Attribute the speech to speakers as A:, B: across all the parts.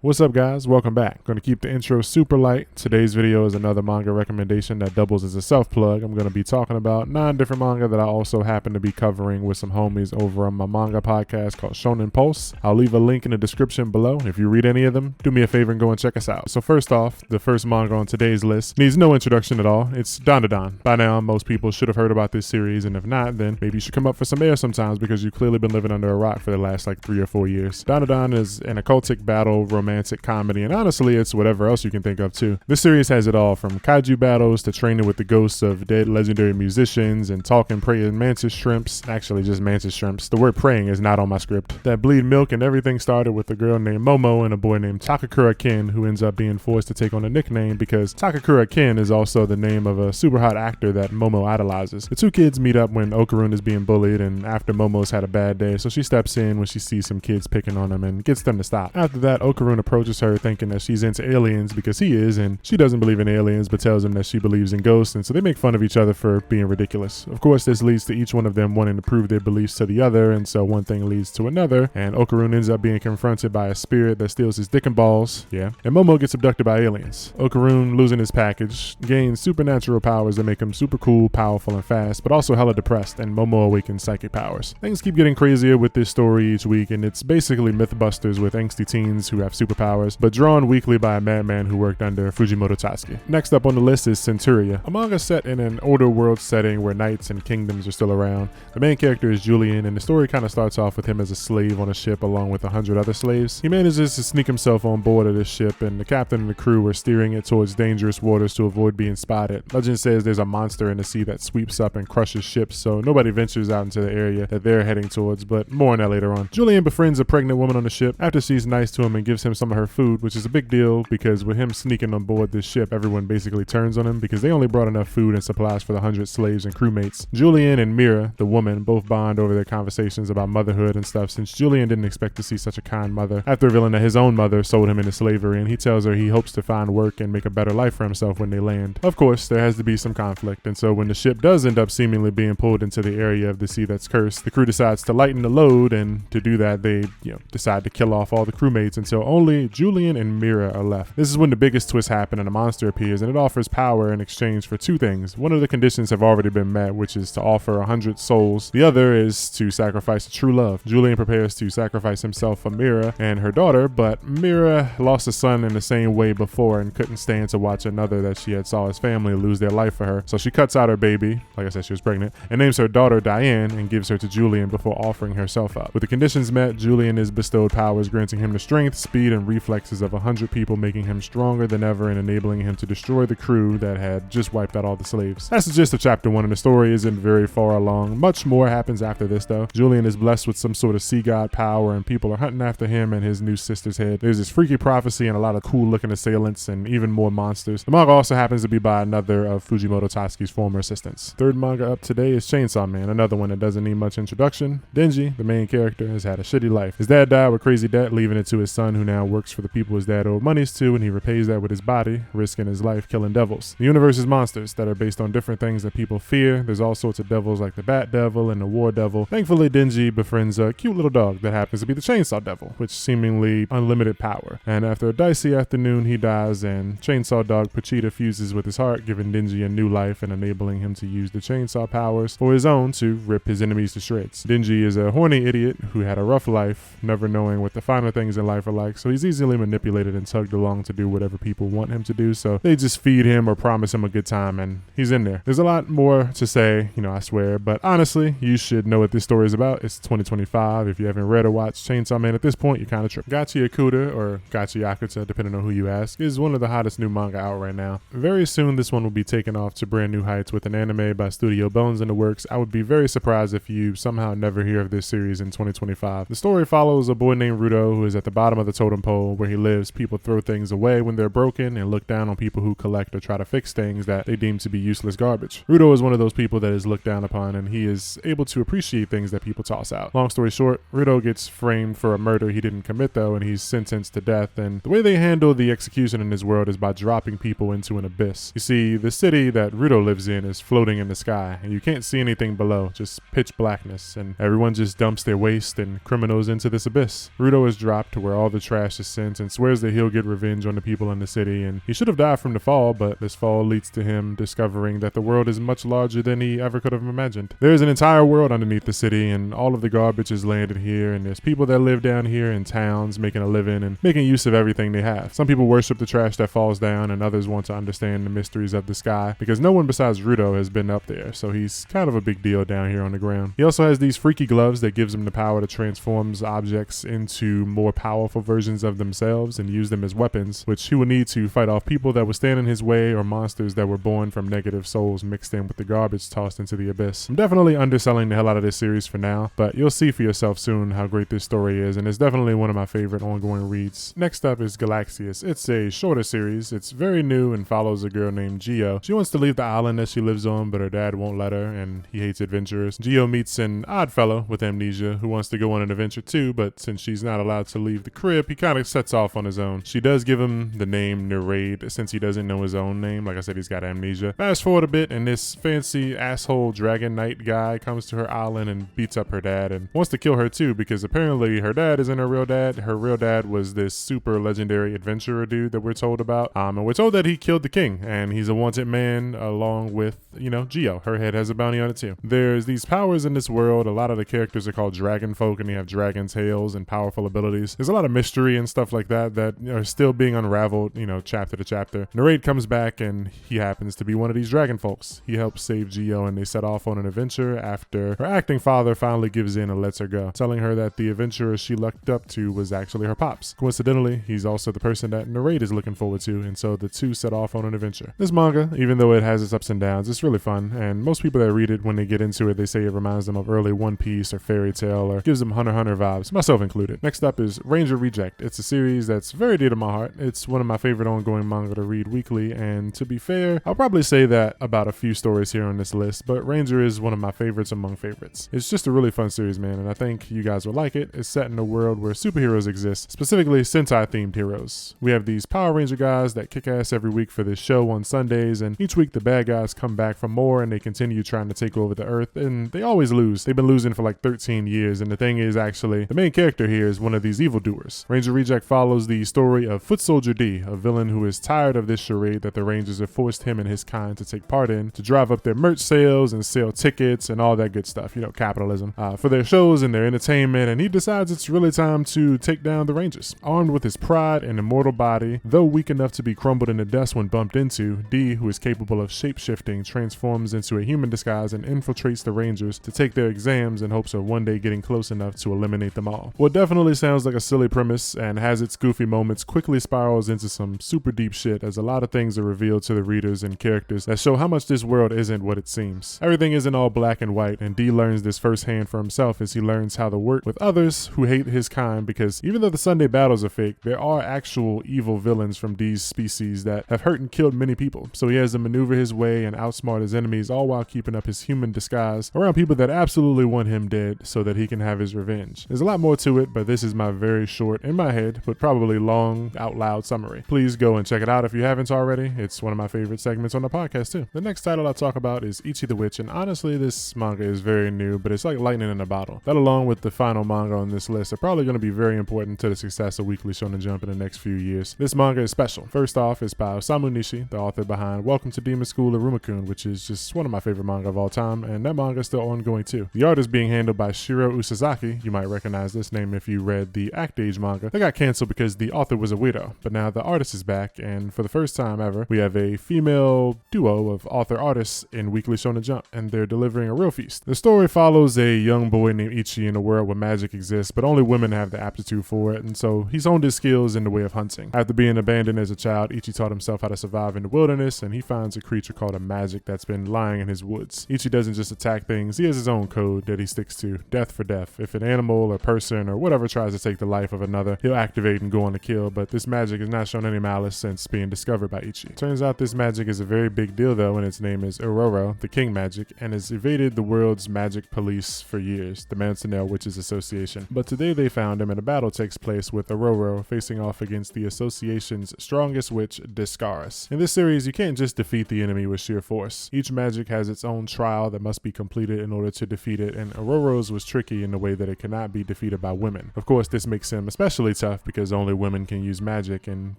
A: What's up guys, welcome back. Going to keep the intro super light. Today's video is another manga recommendation that doubles as a self-plug. I'm going to be talking about 9 different manga that I also happen to be covering with some homies over on my manga podcast called Shonen Pulse. I'll leave a link in the description below. If you read any of them, do me a favor and go and check us out. So first off, the first manga on today's list needs no introduction at all. It's Dandadan. By now, most people should have heard about this series, and if not, then maybe you should come up for some air sometimes because you've clearly been living under a rock for the last 3 or 4 years. Dandadan is an occultic battle romantic comedy, and honestly it's whatever else you can think of too. This series has it all, from kaiju battles to training with the ghosts of dead legendary musicians and talking praying mantis shrimps, actually just mantis shrimps, the word praying is not on my script, that bleed milk, and everything started with a girl named Momo and a boy named Takakura Kin, who ends up being forced to take on a nickname because Takakura Kin is also the name of a super hot actor that Momo idolizes. The two kids meet up when Okarun is being bullied, and after Momo's had a bad day, so she steps in when she sees some kids picking on him and gets them to stop. After that, Okarun approaches her thinking that she's into aliens because he is, and she doesn't believe in aliens but tells him that she believes in ghosts, and so they make fun of each other for being ridiculous. Of course, this leads to each one of them wanting to prove their beliefs to the other, and so one thing leads to another, and Okarun ends up being confronted by a spirit that steals his dick and balls, and Momo gets abducted by aliens. Okarun, losing his package, gains supernatural powers that make him super cool, powerful, and fast, but also hella depressed, and Momo awakens psychic powers. Things keep getting crazier with this story each week, and it's basically Mythbusters with angsty teens who have superpowers, but drawn weekly by a madman who worked under Fujimoto Tatsuki. Next up on the list is Centuria, a manga set in an older world setting where knights and kingdoms are still around. The main character is Julian, and the story kind of starts off with him as a slave on a ship along with 100 other slaves. He manages to sneak himself on board of this ship, and the captain and the crew are steering it towards dangerous waters to avoid being spotted. Legend says there's a monster in the sea that sweeps up and crushes ships, so nobody ventures out into the area that they're heading towards, but more on that later on. Julian befriends a pregnant woman on the ship after she's nice to him and gives him some of her food, which is a big deal because with him sneaking on board this ship, everyone basically turns on him because they only brought enough food and supplies for the 100 slaves and crewmates. Julian and Mira, the woman, both bond over their conversations about motherhood and stuff, since Julian didn't expect to see such a kind mother after revealing that his own mother sold him into slavery, and he tells her he hopes to find work and make a better life for himself when they land. Of course, there has to be some conflict, and so when the ship does end up seemingly being pulled into the area of the sea that's cursed, the crew decides to lighten the load, and to do that they decide to kill off all the crewmates until only Julian and Mira are left. This is when the biggest twist happens and a monster appears, and it offers power in exchange for 2 things. One of the conditions have already been met, which is to offer 100 souls. The other is to sacrifice a true love. Julian prepares to sacrifice himself for Mira and her daughter, but Mira lost a son in the same way before and couldn't stand to watch another that she had saw his family lose their life for her. So she cuts out her baby, like I said she was pregnant, and names her daughter Diane and gives her to Julian before offering herself up. With the conditions met, Julian is bestowed powers granting him the strength, speed, and reflexes of 100 people, making him stronger than ever and enabling him to destroy the crew that had just wiped out all the slaves. That's the gist of chapter 1, and the story isn't very far along. Much more happens after this though. Julian is blessed with some sort of sea god power, and people are hunting after him and his new sister's head. There's this freaky prophecy and a lot of cool looking assailants and even more monsters. The manga also happens to be by another of Fujimoto Tatsuki's former assistants. Third manga up today is Chainsaw Man, another one that doesn't need much introduction. Denji, the main character, has had a shitty life. His dad died with crazy debt, leaving it to his son, who now works for the people his dad owed monies to, and he repays that with his body, risking his life killing devils. The universe is monsters that are based on different things that people fear. There's all sorts of devils like the Bat Devil and the War Devil. Thankfully, Denji befriends a cute little dog that happens to be the Chainsaw Devil, which seemingly unlimited power. And after a dicey afternoon, he dies, and Chainsaw Dog Pachita fuses with his heart, giving Denji a new life and enabling him to use the chainsaw powers for his own to rip his enemies to shreds. Denji is a horny idiot who had a rough life, never knowing what the finer things in life are like, so he's easily manipulated and tugged along to do whatever people want him to do, so they just feed him or promise him a good time, and he's in there. There's a lot more to say, I swear, but honestly, you should know what this story is about. It's 2025. If you haven't read or watched Chainsaw Man at this point, you're kind of tripping. Gachiakuta, or Gachiakuta, depending on who you ask, is one of the hottest new manga out right now. Very soon, this one will be taken off to brand new heights with an anime by Studio Bones in the works. I would be very surprised if you somehow never hear of this series in 2025. The story follows a boy named Rudo who is at the bottom of the totem pole where he lives. People throw things away when they're broken and look down on people who collect or try to fix things that they deem to be useless garbage. Rudo is one of those people that is looked down upon, and he is able to appreciate things that people toss out. Long story short, Rudo gets framed for a murder he didn't commit though, and he's sentenced to death, and the way they handle the execution in this world is by dropping people into an abyss. You see, the city that Rudo lives in is floating in the sky, and you can't see anything below, just pitch blackness, and everyone just dumps their waste and criminals into this abyss. Rudo is dropped to where all the trash harshest sentence and swears that he'll get revenge on the people in the city, and he should have died from the fall, but this fall leads to him discovering that the world is much larger than he ever could have imagined. There's an entire world underneath the city, and all of the garbage is landed here, and there's people that live down here in towns making a living and making use of everything they have. Some people worship the trash that falls down, and others want to understand the mysteries of the sky, because no one besides Rudo has been up there, so he's kind of a big deal down here on the ground. He also has these freaky gloves that gives him the power to transform objects into more powerful versions of themselves and use them as weapons, which he will need to fight off people that would stand in his way or monsters that were born from negative souls mixed in with the garbage tossed into the abyss. I'm definitely underselling the hell out of this series for now, but you'll see for yourself soon how great this story is, and it's definitely one of my favorite ongoing reads. Next up is Galaxias. It's a shorter series. It's very new and follows a girl named Gio. She wants to leave the island that she lives on, but her dad won't let her, and he hates adventurers. Gio meets an odd fellow with amnesia who wants to go on an adventure too, but since she's not allowed to leave the crib, he kind of sets off on his own. She does give him the name Narade since he doesn't know his own name. Like I said, he's got amnesia. Fast forward a bit, and this fancy asshole dragon knight guy comes to her island and beats up her dad and wants to kill her too, because apparently her dad isn't her real dad. Her real dad was this super legendary adventurer dude that we're told about, and we're told that he killed the king, and he's a wanted man along with, Gio. Her head has a bounty on it too. There's these powers in this world. A lot of the characters are called dragon folk, and they have dragon tails and powerful abilities. There's a lot of mystery and stuff like that are still being unraveled, chapter to chapter. Narade comes back, and he happens to be one of these dragon folks. He helps save Gio, and they set off on an adventure after her acting father finally gives in and lets her go, telling her that the adventurer she looked up to was actually her pops. Coincidentally, he's also the person that Narade is looking forward to, and so the two set off on an adventure. This manga, even though it has its ups and downs, it's really fun, and most people that read it, when they get into it, they say it reminds them of early One Piece or Fairy Tail, or gives them Hunter x Hunter vibes, myself included. Next up is Ranger Reject. It's a series that's very dear to my heart. It's one of my favorite ongoing manga to read weekly, and to be fair, I'll probably say that about a few stories here on this list, but Ranger is one of my favorites among favorites. It's just a really fun series, man, and I think you guys will like it. It's set in a world where superheroes exist, specifically Sentai-themed heroes. We have these Power Ranger guys that kick ass every week for this show on Sundays, and each week the bad guys come back for more, and they continue trying to take over the Earth, and they always lose. They've been losing for like 13 years, and the thing is, actually, the main character here is one of these evildoers. Ranger Reject follows the story of Foot Soldier D, a villain who is tired of this charade that the Rangers have forced him and his kind to take part in, to drive up their merch sales and sell tickets and all that good stuff, capitalism, for their shows and their entertainment, and he decides it's really time to take down the Rangers. Armed with his pride and immortal body, though weak enough to be crumbled into dust when bumped into, D, who is capable of shape-shifting, transforms into a human disguise and infiltrates the Rangers to take their exams in hopes of one day getting close enough to eliminate them all. What definitely sounds like a silly premise and has its goofy moments quickly spirals into some super deep shit, as a lot of things are revealed to the readers and characters that show how much this world isn't what it seems. Everything isn't all black and white, and D learns this firsthand for himself as he learns how to work with others who hate his kind, because even though the Sunday battles are fake, there are actual evil villains from D's species that have hurt and killed many people, so he has to maneuver his way and outsmart his enemies, all while keeping up his human disguise around people that absolutely want him dead so that he can have his revenge. There's a lot more to it, but this is my very short, in my head, but probably long, out loud summary. Please go and check it out if you haven't already. It's one of my favorite segments on the podcast too. The next title I'll talk about is Ichi the Witch, and honestly this manga is very new, but it's like lightning in a bottle. That, along with the final manga on this list, are probably going to be very important to the success of Weekly Shonen Jump in the next few years. This manga is special. First off, it's by Osamu Nishi, the author behind Welcome to Demon School of Rumakun, which is just one of my favorite manga of all time, and that manga is still ongoing too. The art is being handled by Shiro Usazaki. You might recognize this name if you read the Act Age manga. They got canceled because the author was a widow, but now the artist is back, and for the first time ever, we have a female duo of author-artists in Weekly Shonen Jump, and they're delivering a real feast. The story follows a young boy named Ichi in a world where magic exists, but only women have the aptitude for it, and so he's honed his skills in the way of hunting. After being abandoned as a child, Ichi taught himself how to survive in the wilderness, and he finds a creature called a magic that's been lying in his woods. Ichi doesn't just attack things, he has his own code that he sticks to, death for death. If an animal or person or whatever tries to take the life of another, he'll activate and go on to kill, but this magic has not shown any malice since being discovered by Ichi. Turns out this magic is a very big deal though, and its name is Ororo, the King Magic, and has evaded the world's magic police for years, the Mancinel Witches Association. But today they found him, and a battle takes place with Ororo facing off against the association's strongest witch, Discaris. In this series, you can't just defeat the enemy with sheer force. Each magic has its own trial that must be completed in order to defeat it, and Ororo's was tricky in the way that it cannot be defeated by women. Of course, this makes him especially tough because only women can use magic and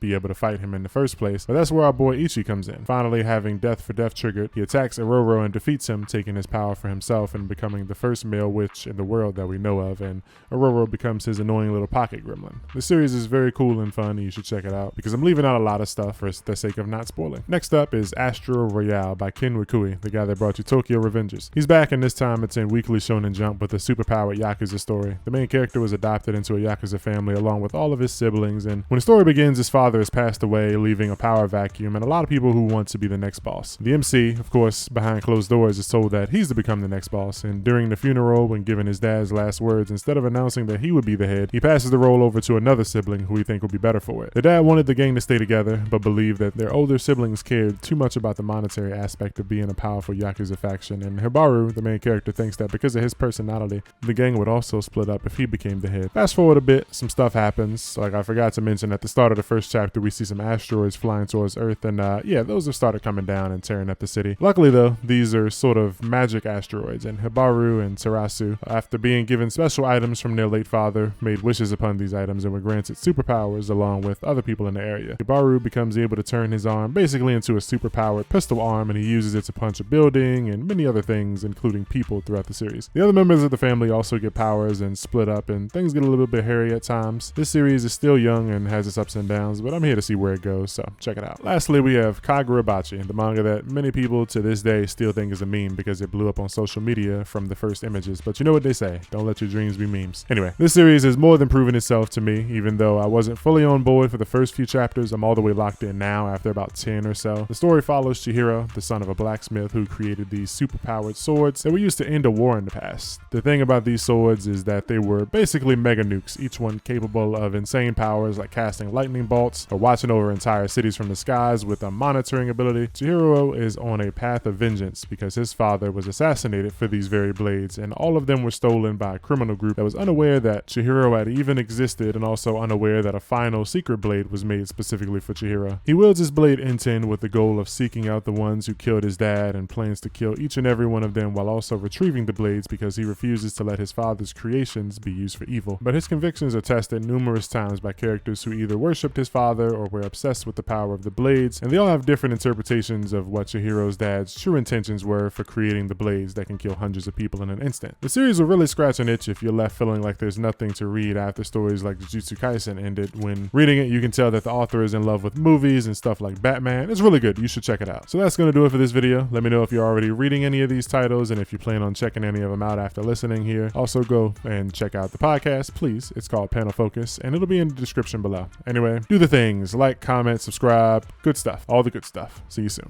A: be able to fight him in the first place. But that's where our boy Ichi comes in. Finally having death for death triggered, he attacks Ororo and defeats him, taking his power for himself and becoming the first male witch in the world that we know of, and Ororo becomes his annoying little pocket gremlin. The series is very cool and fun, and you should check it out because I'm leaving out a lot of stuff for the sake of not spoiling. Next up is Astro Royale by Ken Wakui, the guy that brought you Tokyo Revengers. He's back, and this time it's in Weekly Shonen Jump with a superpowered Yakuza story. The main character was adopted into a Yakuza family along with all of his siblings, and when the story begins, his father has passed away, leaving a power vacuum and a lot of people who want to be the next boss. The MC, of course, behind closed doors, is told that he's to become the next boss, and during the funeral, when given his dad's last words, instead of announcing that he would be the head, he passes the role over to another sibling who he think would be better for it. The dad wanted the gang to stay together, but believed that their older siblings cared too much about the monetary aspect of being a powerful Yakuza faction, and Hibaru, the main character, thinks that because of his personality, the gang would also split up if he became the head. Fast forward a bit, some stuff happens. Like I forgot to mention, at the start of the first chapter, we see some asteroids flying towards Earth, and yeah, those have started coming down and tearing up the city. Luckily though, these are sort of magic asteroids, and Hibaru and Terasu, after being given special items from their late father, made wishes upon these items and were granted superpowers along with other people in the area. Hibaru becomes able to turn his arm basically into a superpowered pistol arm, and he uses it to punch a building and many other things, including people, throughout the series. The other members of the family also get powers and split up, and things get a little bit hairy at times. This series is still young and has its ups and downs, but I'm here to see where it goes, so check it out. Lastly, we have Kagurabachi, the manga that many people to this day still think is a meme because it blew up on social media from the first images, but you know what they say, don't let your dreams be memes. Anyway, this series has more than proven itself to me. Even though I wasn't fully on board for the first few chapters, I'm all the way locked in now after about 10 or so. The story follows Chihiro, the son of a blacksmith who created these superpowered swords that were used to end a war in the past. The thing about these swords is that they were basically mega nukes, each one capable of insane powers like casting lightning bolts or watching over entire cities from the skies with a monitoring ability. Chihiro is on a path of vengeance because his father was assassinated for these very blades, and all of them were stolen by a criminal group that was unaware that Chihiro had even existed, and also unaware that a final secret blade was made specifically for Chihiro. He wields his blade N10 with the goal of seeking out the ones who killed his dad and plans to kill each and every one of them while also retrieving the blades because he refuses to let his father's creations be used for evil. But his convictions are tested numerous times by characters who either worshipped his father or were obsessed with the power of the blades, and they all have different interpretations of what Chihiro's dad's true intentions were for creating the blades that can kill hundreds of people in an instant. The series will really scratch an itch if you're left feeling like there's nothing to read after stories like Jujutsu Kaisen ended. When reading it, you can tell that the author is in love with movies and stuff like Batman. It's really good. You should check it out. So that's going to do it for this video. Let me know if you're already reading any of these titles and if you plan on checking any of them out after listening here. Also go and check out the podcast, please. It's called Panel Focus, and it'll be in the description below. Anyway, do the things. Like, comment, subscribe. Good stuff. All the good stuff. See you soon.